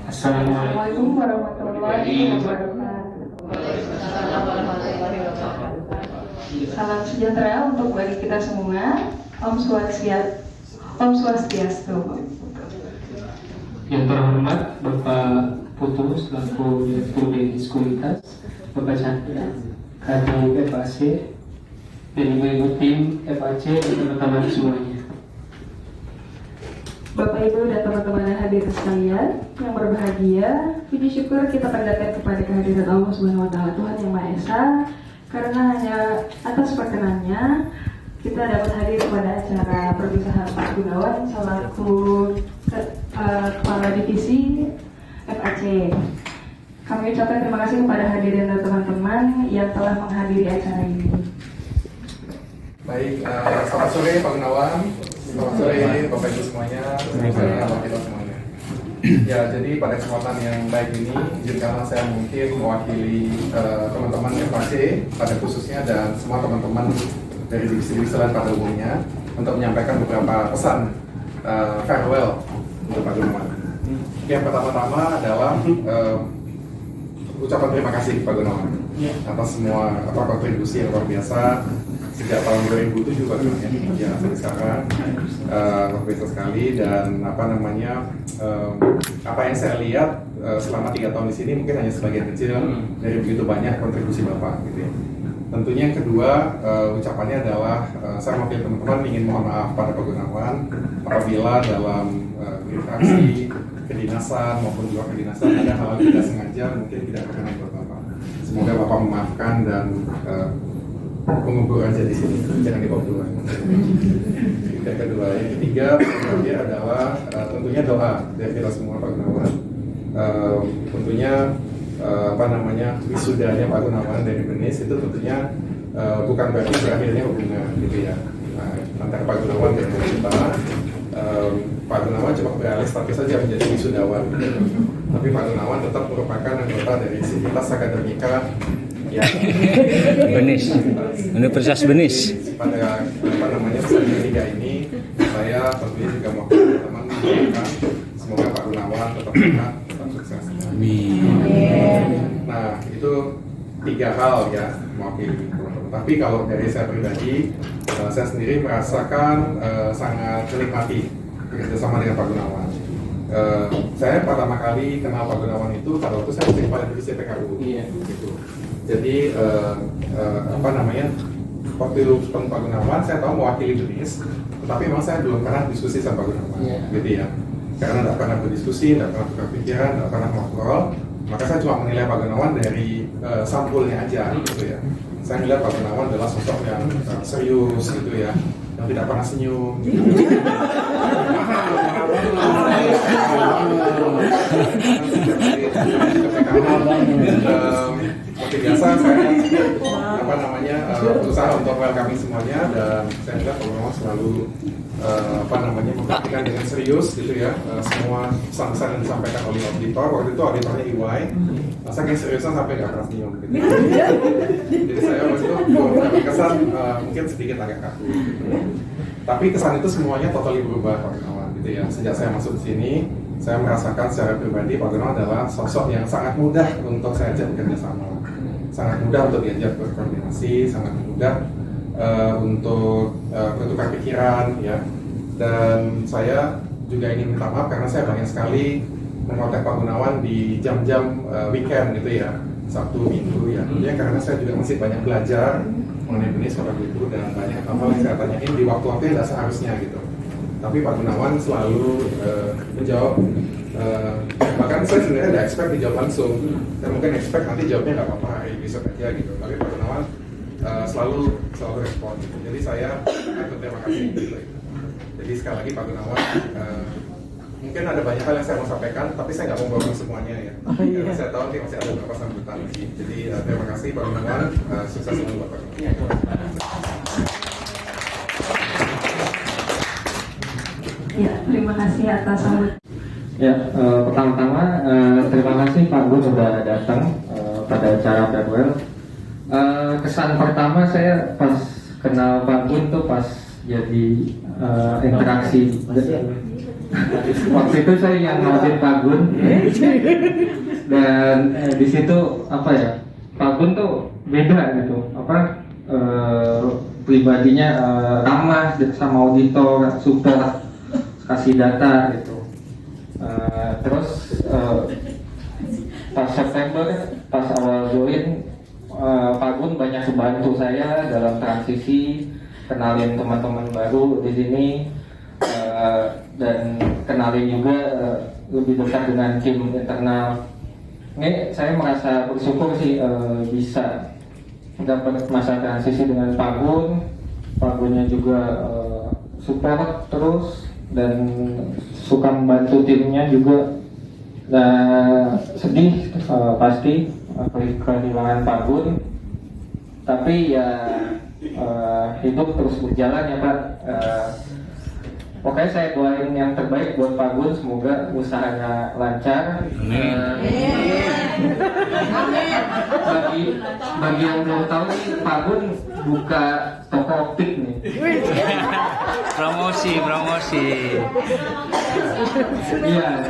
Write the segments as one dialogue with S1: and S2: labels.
S1: Assalamualaikum warahmatullahi wabarakatuh. Salam sejahtera untuk bagi kita semua. Om Swastiastu.
S2: Yang terhormat Bapak Putu selaku Direktur Denis Komunitas, Bapak Chandra, Kadin FAC, dan ibu-ibu tim FAC dan teman-teman semuanya.
S1: Bapak Ibu dan teman-teman yang hadir sekalian yang berbahagia, puji syukur kita panjatkan kepada kehadiran Allah Subhanahu wa taala Tuhan Yang Maha Esa, karena hanya atas perkenannya kita dapat hadir pada acara perpisahan Pak Gunawan selaku Kepala Divisi FAC. Kami ucapkan terima kasih kepada hadirin dan teman-teman yang telah menghadiri acara ini.
S3: Baik, selamat sore Pak Gunawan, selamat sore Bapak Ibu semuanya, selamat sore Bapak Ibu semuanya. Ya, jadi pada kesempatan yang baik ini, izinkanlah saya mungkin mewakili teman-teman FAC pada khususnya dan semua teman-teman dari divisi-divisi lain pada umumnya untuk menyampaikan beberapa pesan farewell untuk Pak Gunawan. Yang pertama-tama adalah ucapan terima kasih Pak Gunawan atas semua kontribusi yang luar biasa sejak tahun 2007 Pak Gunawan ya sampai sekarang, luar biasa sekali. Dan apa yang saya lihat selama 3 tahun di sini mungkin hanya sebagian kecil dari begitu banyak kontribusi Bapak gitu ya. Tentunya yang kedua, ucapannya adalah saya mewakili teman-teman ingin mohon maaf pada Pak Gunawan apabila dalam interaksi kedinasan maupun luar kedinasan ada hal yang tidak sengaja mungkin tidak berkenan buat Bapak. Semoga Bapak memaafkan dan mengubur aja di sini, jangan dibawa keluar. Yang kedua, yang ketiga adalah tentunya doa dari kita semua Pak Gunawan. Tentunya wisudanya Pak Gunawan dari Benis itu tentunya bukan berarti berakhirnya hubungan gitu ya antara Pak Gunawan dan kita. Pak Gunawan cuma beralih status saja menjadi wisudawan, tapi Pak Gunawan tetap merupakan anggota dari Sivitas Akademika ya
S4: Benis, Universitas Benis.
S3: Pada pesan ketiga ini saya tentunya juga mau teman-teman mendoakan semoga Pak Gunawan tetap sehat, tetap sukses. Nah, itu 3 hal ya mewakili teman-teman. Tapi kalau dari saya pribadi, saya sendiri merasakan sangat menikmati bekerjasama dengan Pak Gunawan. Saya pertama kali kenal Pak Gunawan itu pada waktu saya masih pada divisi PKU. Gitu. Jadi waktu itu ketemu Pak Gunawan, saya tahu mewakili Benis, tetapi memang saya belum pernah diskusi sama Pak Gunawan, gitu ya. Karena tidak pernah berdiskusi, tidak pernah tukar pikiran, tidak pernah ngobrol. Maka saya cuma menilai Pak Gunawan dari sampulnya aja, gitu ya. Saya melihat Pak Gunawan adalah sosok yang serius, gitu ya, yang tidak pernah senyum. Seperti biasa saya berusaha untuk welcoming semuanya, dan saya melihat Pak Gunawan selalu memperhatikan dengan serius gitu ya semua pesan-pesan yang disampaikan oleh auditor. Waktu itu auditornya EY, saking seriusnya sampai nggak pernah senyum gitu. Jadi saya waktu itu kesan mungkin sedikit agak kaku gitu. Tapi kesan itu semuanya totally berubah Pak Gunawan gitu ya. Sejak saya masuk di sini, saya merasakan secara pribadi Pak Gunawan adalah sosok yang sangat mudah untuk saya ajak bekerja sama, sangat mudah untuk diajak berkoordinasi, sangat mudah untuk bertukar pikiran ya. Dan saya juga ingin minta maaf karena saya banyak sekali mengontak Pak Gunawan di jam-jam weekend gitu ya, Sabtu, Minggu ya. Tentunya karena saya juga masih banyak belajar mengenai Benis Bapak Ibu, dan banyak hal yang saya tanyain di waktu-waktu yang tidak seharusnya gitu. Tapi Pak Gunawan selalu menjawab. Bahkan saya sebenarnya tidak expect dijawab langsung. Saya mungkin expect nanti jawabnya nggak apa-apa, besok aja gitu. Tapi Pak Gunawan selalu respon. Jadi saya berterima kasih gitu. Jadi sekali lagi Pak Gunawan, mungkin ada banyak hal yang saya mau sampaikan, tapi saya nggak mau bawa semuanya ya. Karena saya tahu nanti masih ada beberapa sambutan lagi. Jadi terima kasih Pak Gunawan, sukses selalu Bapak.
S1: Ya, terima kasih atas sambutan.
S2: Ya, pertama-tama terima kasih Pak Gun sudah datang pada acara farewell. Kesan pertama saya pas kenal Pak Gun tuh pas jadi interaksi Waktu itu saya yang ngawasin Pak Gun. Dan di situ apa ya, Pak Gun tuh beda gitu, pribadinya ramah sama auditor, support, kasih data gitu. Terus pas September, pas awal join, Pak Gun banyak membantu saya dalam transisi, kenalin teman-teman baru di sini, dan kenalin juga lebih dekat dengan tim internal. Ini saya merasa bersyukur sih bisa dapat masa transisi dengan Pak Gun. Pak Gunnya juga support terus dan suka membantu timnya juga. Nah, sedih pasti kehilangan Pak Gun, tapi ya hidup terus berjalan ya Pak. Pokoknya saya doain yang terbaik buat Pak Gun, semoga usahanya lancar. Bagi yang belum tahu nih, Pak Gun buka toko optik nih.
S4: Promosi.
S2: Iya,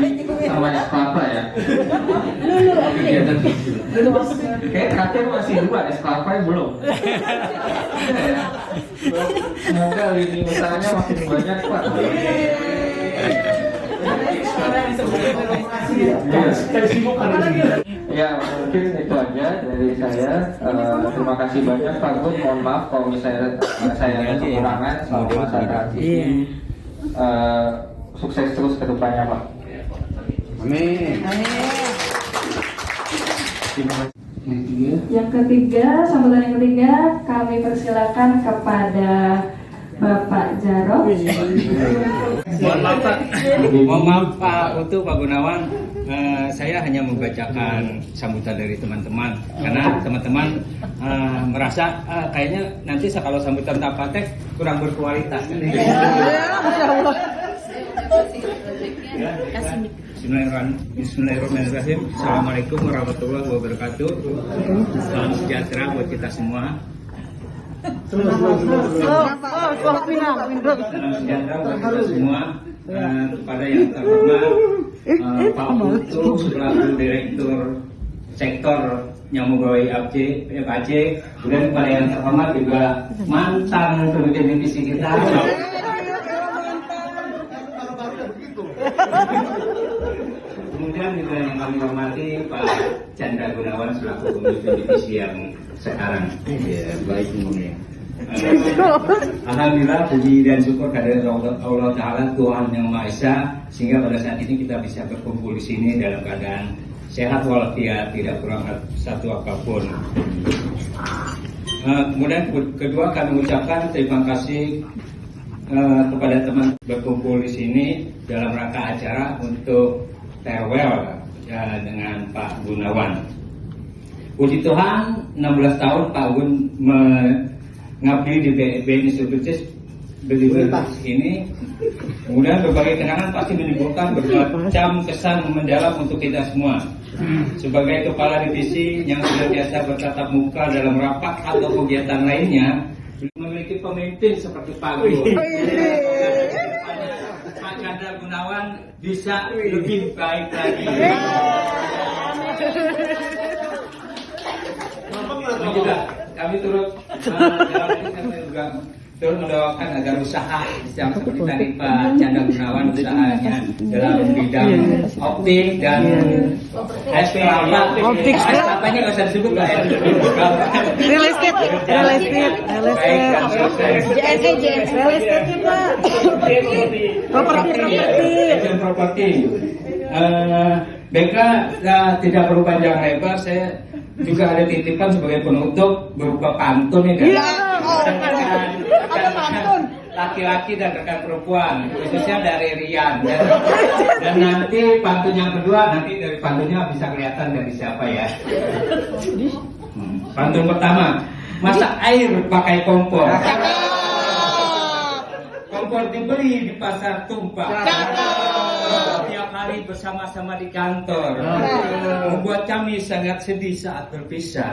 S2: sama es kelapa ya. Kayak kakek masih 2, es kelapa belum. Semoga lini usahanya makin banyak Pak. Ya, mungkin itu aja dari saya. Terima kasih banyak Pak Gun. Mohon maaf kalau misalnya saya ada kekurangan selama masa transisi. Sukses terus ke depannya Pak.
S3: Amin.
S1: Yang ketiga, sambutan yang ketiga, kami persilakan kepada Bapak Jarod.
S4: Mohon maaf Pak Utu, Pak Gunawan, saya hanya membacakan sambutan dari teman-teman karena teman-teman merasa kayaknya nanti kalau sambutan tanpa teks kurang berkualitas. Bismillahirrahmanirrahim. Assalamualaikum warahmatullahi wabarakatuh. Salam sejahtera buat kita semua. Salam sejahtera buat kita semua. Kepada yang terhormat Pak Utu selaku Direktur Sektor Nyamugawai FAJ, kemudian kepada yang terhormat juga mantan pemimpin divisi kita. Kemudian juga yang kami hormati Pak Chandra Gunawan selaku pemimpin divisi yang sekarang. Ya, baik semuanya. Alhamdulillah, puji dan syukur kehadirat Allah Ta'ala, Tuhan Yang Maha Esa, sehingga pada saat ini kita bisa berkumpul di sini dalam keadaan sehat walafiat, tidak kurang satu apapun. Kemudian kedua, kami ucapkan terima kasih kepada teman berkumpul di sini dalam rangka acara untuk farewell dengan Pak Gunawan. Puji Tuhan, 16 tahun Pak Gun mengabdi di BNI Services ini. Kemudian berbagai kenangan pasti menimbulkan bermacam kesan mendalam untuk kita semua. Sebagai kepala divisi yang sudah biasa bertatap muka dalam rapat atau kegiatan lainnya, memiliki pemimpin seperti Pak Gun. Pak Chandra Gunawan bisa lebih baik lagi. Kami turut mendoakan agar usaha yang seperti tadi Pak Chandra Gunawan, usahanya dalam bidang optik dan optik apa ini nggak usah disebut Pak ya.
S5: Real estate
S4: properti. BK tidak perlu panjang lebar, saya juga ada titipan sebagai penutup berupa pantun ini dan laki-laki dan rekan perempuan, khususnya dari Rian, dan nanti pantun yang kedua, nanti dari pantunnya bisa kelihatan dari siapa ya. Pantun pertama, masak air pakai kompor. Kompor dibeli di pasar tumpah. Tiap hari bersama-sama di kantor, membuat kami sangat sedih saat berpisah.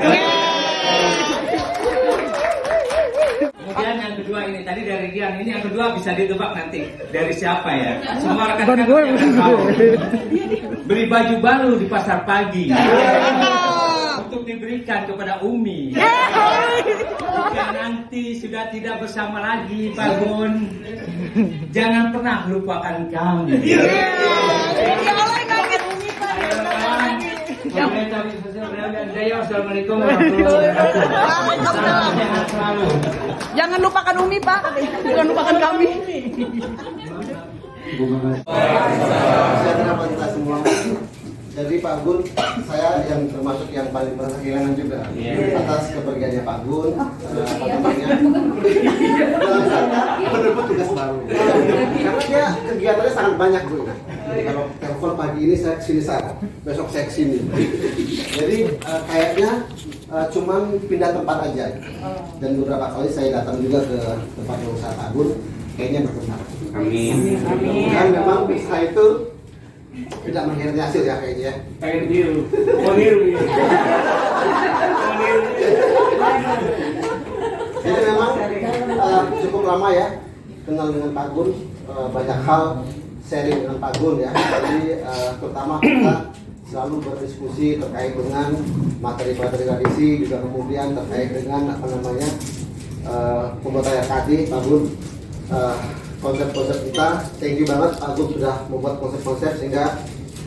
S4: Kemudian yang kedua ini tadi dari Dian, ini yang kedua bisa ditebak nanti dari siapa ya? Semua rekan-rekan yang tahu. Beli baju baru di pasar pagi untuk diberikan kepada Umi. Jika nanti sudah tidak bersama lagi Pak Gun, jangan pernah lupakan kami. Assalamualaikum warahmatullahi wabarakatuh.
S5: Jangan lupakan Umi, Pak. Jangan lupakan kami.
S6: Saya kenapa kita semua. Jadi Pak Gun, saya yang termasuk yang paling merasa kehilangan juga atas kepergiannya Pak Gun. Mendapat tugas baru. Karena dia kegiatannya sangat banyak Bu. Jadi kalau telepon pagi ini saya kesini sana, besok saya kesini. Jadi kayaknya cuman pindah tempat aja. Dan beberapa kali saya datang juga ke tempat usaha Pak Gun, kayaknya berkembang.
S4: Amin.
S6: Dan memang bisa itu tidak mengkhianati hasil ya kayaknya.
S4: Pengen biru, mau biru.
S6: Jadi memang cukup lama ya kenal dengan Pak Gun, banyak hal sharing dengan Pak Gun ya. Jadi pertama kita selalu berdiskusi terkait dengan materi-materi tradisi, juga kemudian terkait dengan pembuatan RKT Pak Gun. Konsep-konsep kita, thank you banget Pak Gun sudah membuat konsep-konsep sehingga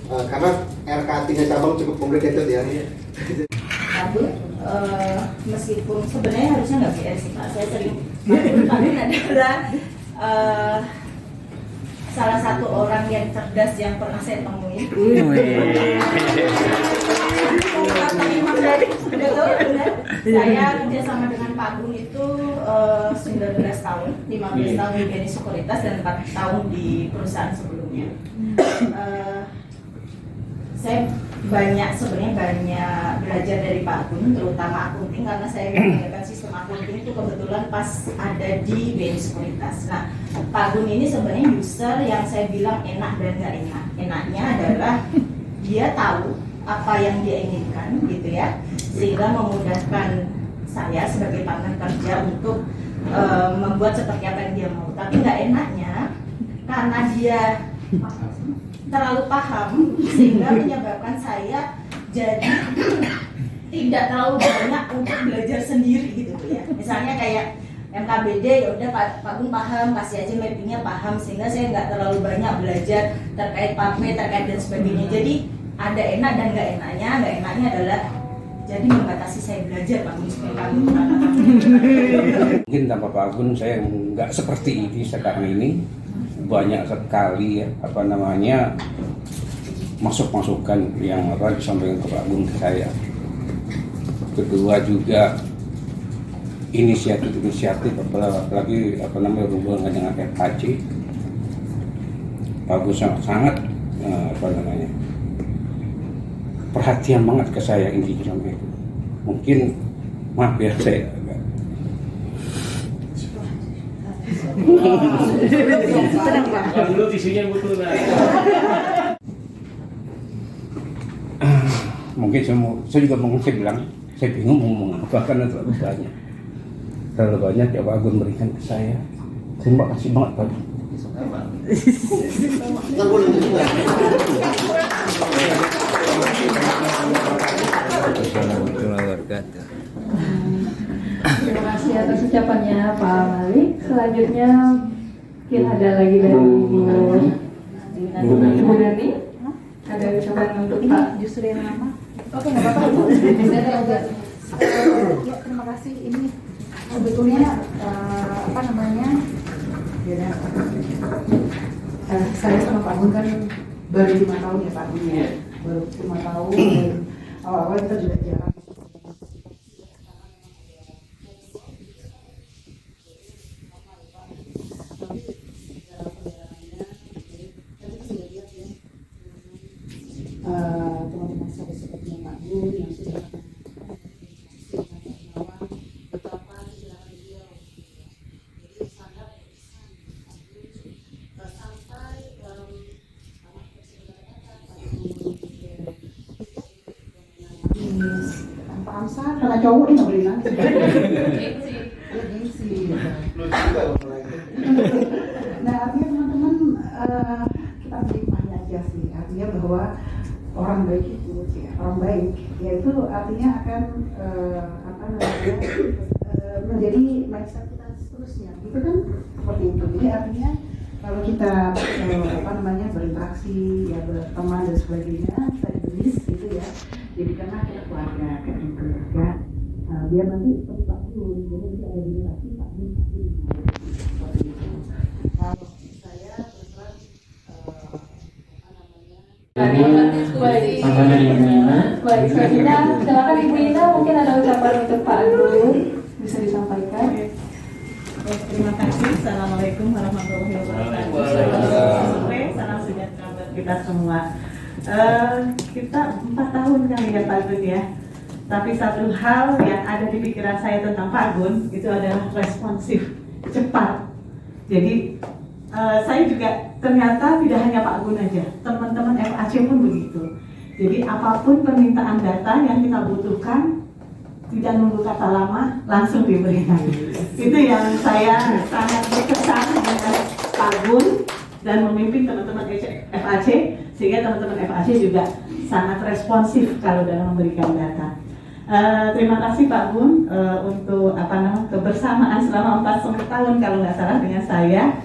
S6: karena RKT-nya cabang cukup complicated ya.
S7: Pak Gun, meskipun sebenarnya harusnya nggak GR sih Pak, saya sering Pak Gun adalah salah satu orang yang cerdas yang pernah saya temui. Saya kerja sama dengan Pak Gun itu 19 tahun, 15 tahun di BNI Sekuritas dan 4 tahun di perusahaan sebelumnya. Saya sebenarnya banyak belajar dari Pak Gun, terutama akunting karena saya mengerjakan sistem akunting itu kebetulan pas ada di BNI Sekuritas. Nah, Pak Gun ini sebenarnya user yang saya bilang enak dan nggak enak. Enaknya adalah dia tahu apa yang dia inginkan, gitu ya, sehingga memudahkan saya sebagai partner kerja untuk membuat seperti apa yang dia mau. Tapi nggak enaknya karena dia terlalu paham sehingga menyebabkan saya jadi tidak terlalu banyak untuk belajar sendiri gitu ya. Misalnya kayak MKBD ya udah Pak Gun paham, kasih aja mappingnya paham sehingga saya nggak terlalu banyak belajar terkait PAPME, terkait dan sebagainya. Jadi ada enak dan nggak enaknya. Nggak enaknya adalah jadi membatasi saya belajar Pak Gun supaya Pak Gun
S8: mungkin tanpa Pak Gun saya nggak seperti ini sekarang ini. Banyak sekali ya masukan yang disampaikan ke Pak Gun ke saya. Kedua juga inisiatif apalagi hubungan dengan FKC. Pak Gun sangat perhatian banget ke saya intinya sampai itu. Mungkin maaf ya saya agak
S5: Tenang, Pak.
S4: Dulu tisunya butuh
S8: mungkin saya juga bilang saya bingung mau ngomong apa karena terlalu banyak ya Pak Gun berikan ke saya. Terima kasih banget Pak.
S1: Terima kasih atas ucapannya Pak Malik. Selanjutnya mungkin ada lagi dari Ibu Dani. Ada ucapan untuk Pak.
S5: Justru yang lama.
S7: Oke, nggak apa-apa.
S5: Ya, terima kasih. Ini sebetulnya saya sama Pak Gun kan baru 5 tahun ya Pak Gun ya. Baru 5 tahun. Awal-awal kita juga jarang. Teman-teman saya seperti Pak Gun yang sudah betapa silakan beliau jadi sangat sampai tanpa amsal karena cowok ini nggak boleh nanti ada gengsi
S6: Lucu juga loh kalau itu.
S5: Nah, artinya teman-teman kita menikmati aja sih. Artinya bahwa orang baik itu, orang baik, yaitu artinya akan menjadi mindset kita seterusnya. Itu kan seperti itu. Jadi artinya kalau kita berinteraksi, ya berteman dan sebagainya, kita dibis gitu ya. Jadi karena kita keluarga kayak gitu ya. Biar nanti seperti Pak Gun, jadi nanti ada generasi Pak Gun seperti itu. Kalau saya terus terang
S1: Baik, selanjutnya silakan Ibu Ina, mungkin ada ucapan untuk Pak Agung bisa disampaikan.
S7: Terima kasih. Assalamualaikum warahmatullahi wabarakatuh. Salam sejahtera buat kita semua. Kita 4 tahun kali ya Pak Gun ya. Tapi satu hal yang ada di pikiran saya tentang Pak Gun itu adalah responsif, cepat. Jadi saya juga ternyata tidak hanya Pak Gun aja, teman-teman FAC pun begitu. Jadi apapun permintaan data yang kita butuhkan, tidak nunggu kata lama, langsung diberikan. Itu yang saya sangat berkesan dengan Pak Gun dan memimpin teman-teman FAC, sehingga teman-teman FAC juga sangat responsif kalau dalam memberikan data. Terima kasih Pak Gun untuk kebersamaan selama 4,5 tahun kalau nggak salah dengan saya.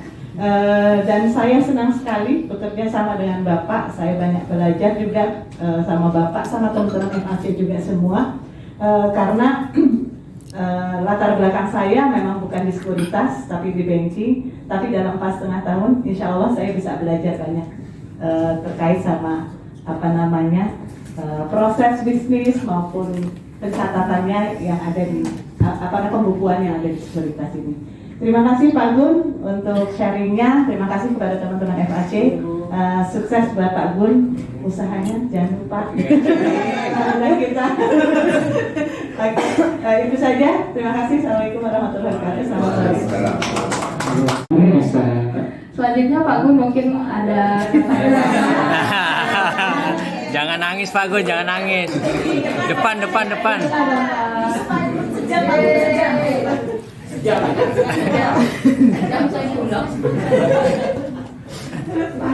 S7: Dan saya senang sekali bekerja sama dengan Bapak. Saya banyak belajar juga sama Bapak, sama teman-teman FAC juga semua. Karena latar belakang saya memang bukan di sekuritas, tapi di banking. Tapi dalam 4,5 tahun, insya Allah saya bisa belajar banyak terkait sama proses bisnis maupun pencatatannya yang ada di pembukuan yang ada di sekuritas ini. Terima kasih Pak Gun untuk sharingnya. Terima kasih kepada teman-teman FAC. Sukses buat Pak Gun usahanya, jangan lupa. Karena kita. Itu saja. Terima kasih. Assalamualaikum warahmatullahi wabarakatuh. Selamat sore.
S1: Selanjutnya Pak Gun mungkin ada
S9: Jangan nangis Pak Gun, jangan nangis. Depan.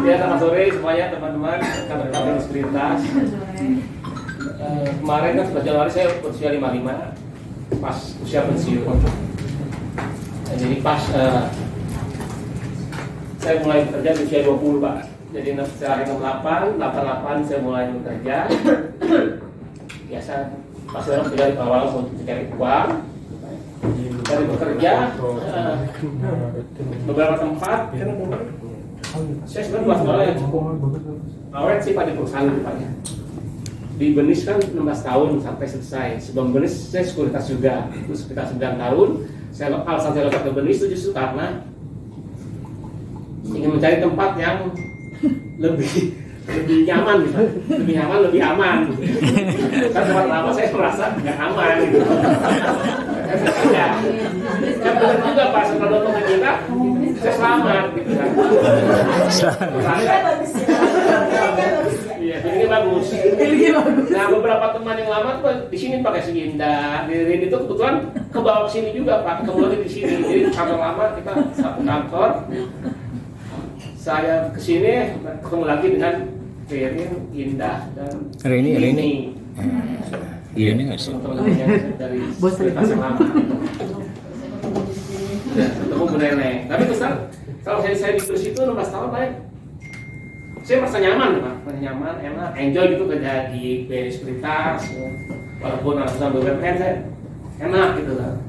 S10: Ya, selamat sore semuanya teman-teman, rekan-rekan di sekuritas. Kemarin kan 11 Januari saya berusia 55, pas usia pensiun. Jadi pas saya mulai bekerja di usia 20 Pak. Jadi sehari 88 saya mulai bekerja. Biasa pas orang tinggal di awal untuk mencari uang. Dari bekerja beberapa tempat kan saya sebenarnya luas banget ya, awet sih Pak di perusahaan itu Pak ya. Di Benis kan 16 tahun sampai selesai. Sebelum Benis saya sekuritas juga, itu sekitar 9 tahun. Alasan saya lompat ke Benis itu justru karena ingin mencari tempat yang lebih nyaman gitu, lebih aman. Kan tempat lama saya merasa nggak aman gitu. Ya, yang benar juga Pak, setelah nonton kita, saya selamat gitu kan. Iya, feelingnya bagus. Nah, beberapa teman yang lama tuh di sini pakai si Indah, di Rin itu kebetulan kebawa ke sini juga Pak, kemudian di sini. Jadi kantor lama kita satu kantor. Saya kesini ketemu lagi dengan Rin, Indah dan
S9: Rini. Iya ini nggak sih?
S10: Teman-teman yang dari sekuritas yang lama. Ketemu Bu Nenek. Tapi terus kalau saya di Beris itu 16 tahun baik. Saya merasa nyaman Pak, nyaman, enak, enjoy gitu kerja di BNI Sekuritas. Walaupun ratusan BUMN saya enak gitu kan.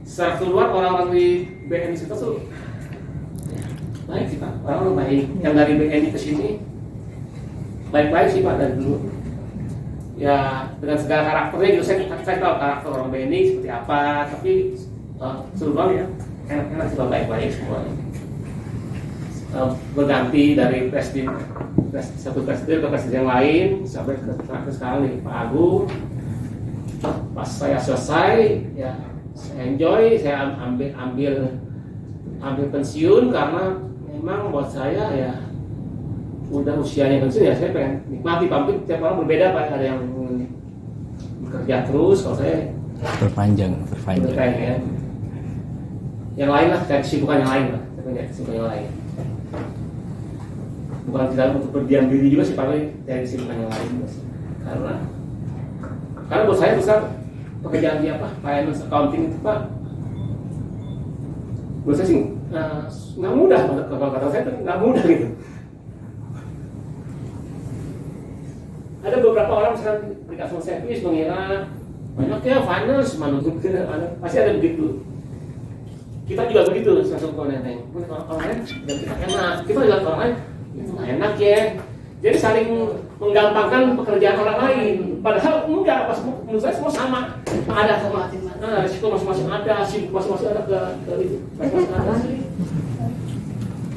S10: Secara keluar orang-orang di BNI Sekuritas tuh baik sih Pak, orang baik. Yang dari BNI ke sini baik-baik sih Pak dari dulu. Ya dengan segala karakternya gitu, saya tahu karakter orang BNI seperti apa, tapi seluruhnya ya enak-enak sih Pak, baik-baik semuanya. Berganti dari satu presiden ke presiden yang lain sampai ke sekarang nih Pak Agung. Pas saya selesai ya saya enjoy, saya ambil pensiun karena memang buat saya ya udah usianya pensiun ya saya pengen nikmati, tapi tiap orang berbeda Pak, ada yang bekerja terus, kalau saya
S9: Perpanjang.
S10: ya. yang lain lah, kayak kesibukan yang lain lah, kayak kesibukan yang lain. Bukan kita untuk berdiam diri juga sih, paling dari kesibukan yang lain. Karena buat saya besar pekerjaan di apa, finance accounting itu Pak, buat saya sih nggak mudah, kalau kata saya itu nggak mudah gitu. Ada beberapa orang misalkan di customer service mengira banyak ya finance, pasti ada begitu. Kita juga begitu, langsung ke neneng. Orang lain dan kita enak, kita juga orang lain itu enak ya. Jadi saling menggampangkan pekerjaan orang lain. Padahal enggak, pas menurut saya semua sama. Ada sama. Nah, risiko masing-masing ada, sibuk masing-masing ada ke itu. Masing-masing ada.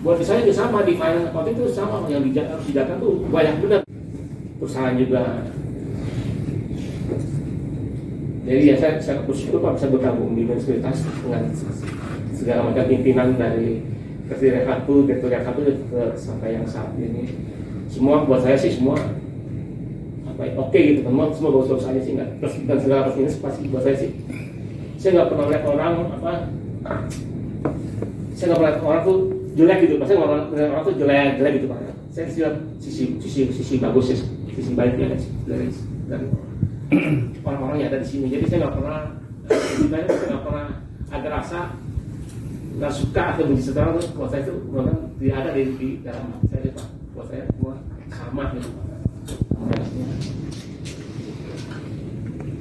S10: Buat saya juga sama di finance accounting itu sama, yang harus dijaga tuh banyak benar. Perusahaan juga. Jadi ya saya bersyukur Pak bisa bergabung di Universitas dengan segala macam pimpinan dari Ketua Rekatu, sampai yang saat ini. Semua buat saya sih semua oke gitu, semua bagus-bagus aja sih, nggak plus dan segala macam ini pasti buat saya sih. Saya nggak pernah lihat orang saya nggak pernah lihat orang tuh jelek gitu, pasti orang tuh jelek gitu Pak. Saya lihat sisi bagus sih, sisi baiknya dari orang-orang yang ada di sini. Jadi saya nggak pernah ada rasa nggak suka atau benci seseorang. Buat saya itu memang tidak ada di dalam saya Pak. Buat saya semua sama gitu.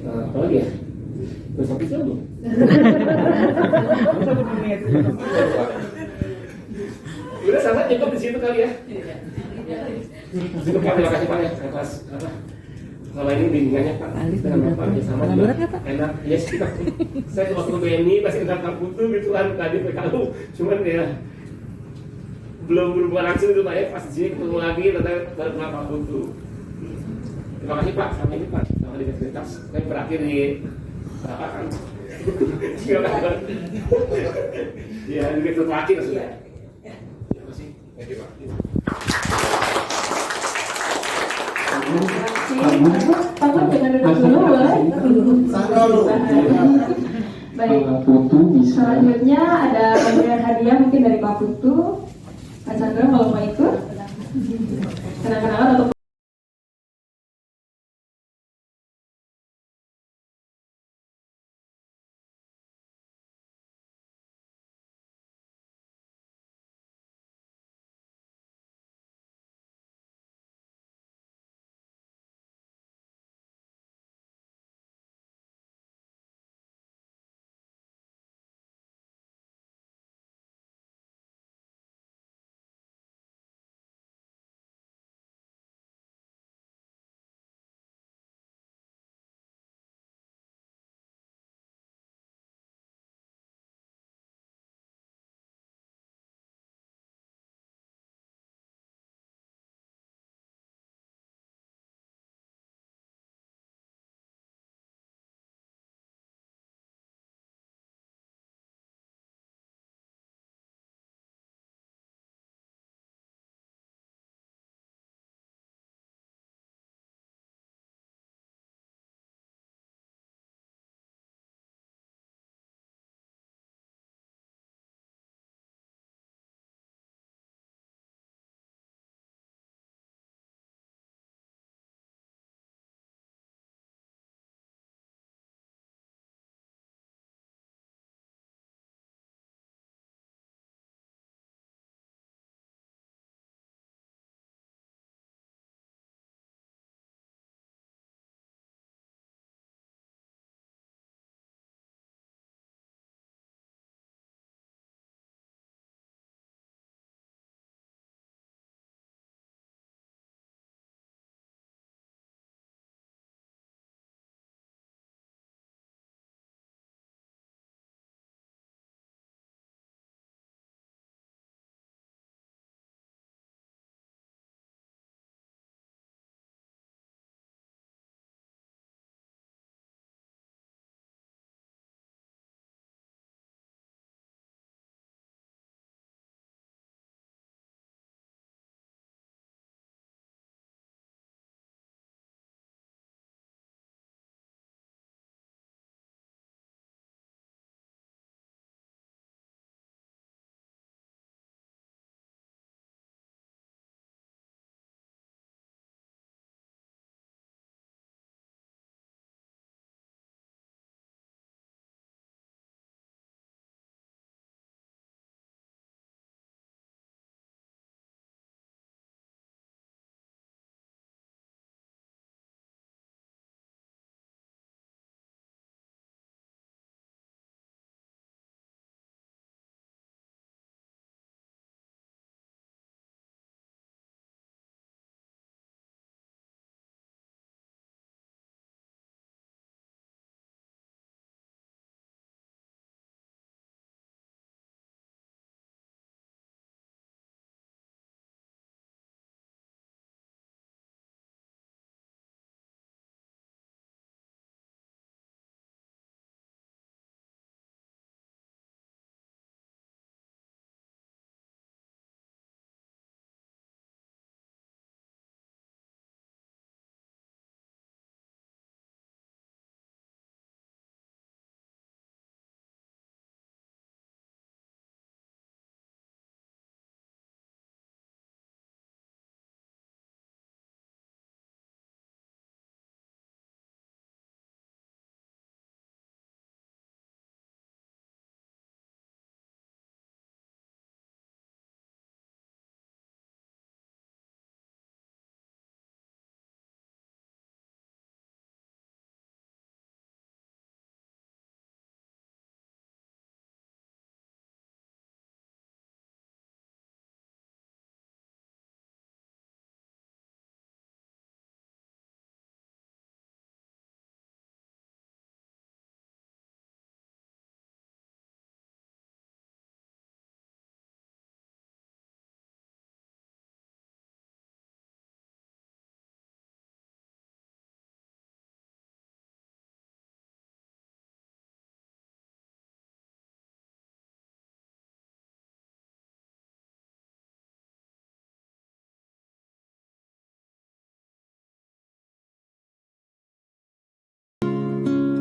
S10: Apa lagi ya? Terus sampai jauh. Udah sangat cukup di situ kali ya. Cukup Pak, terima kasih Pak ya atas kalau ini bimbingannya Pak dengan Pak sama juga enak. Ya saya waktu BNI pasti tentang putu gitu kan tadi PKU, cuman ya belum berhubungan langsung itu Pak ya, pas di sini ketemu lagi tentang kenapa putu. Terima kasih Pak, sampai ini Pak sama di Universitas. Saya berakhir di apa kan? Ya di Universitas terakhir sudah. Terima kasih. Thank you Pak.
S1: Pak jangan duduk dulu boleh? Baik, selanjutnya ada pemberian hadiah mungkin dari Pak Putu. Pak Chandra kalau mau ikut, kenang-kenangan untuk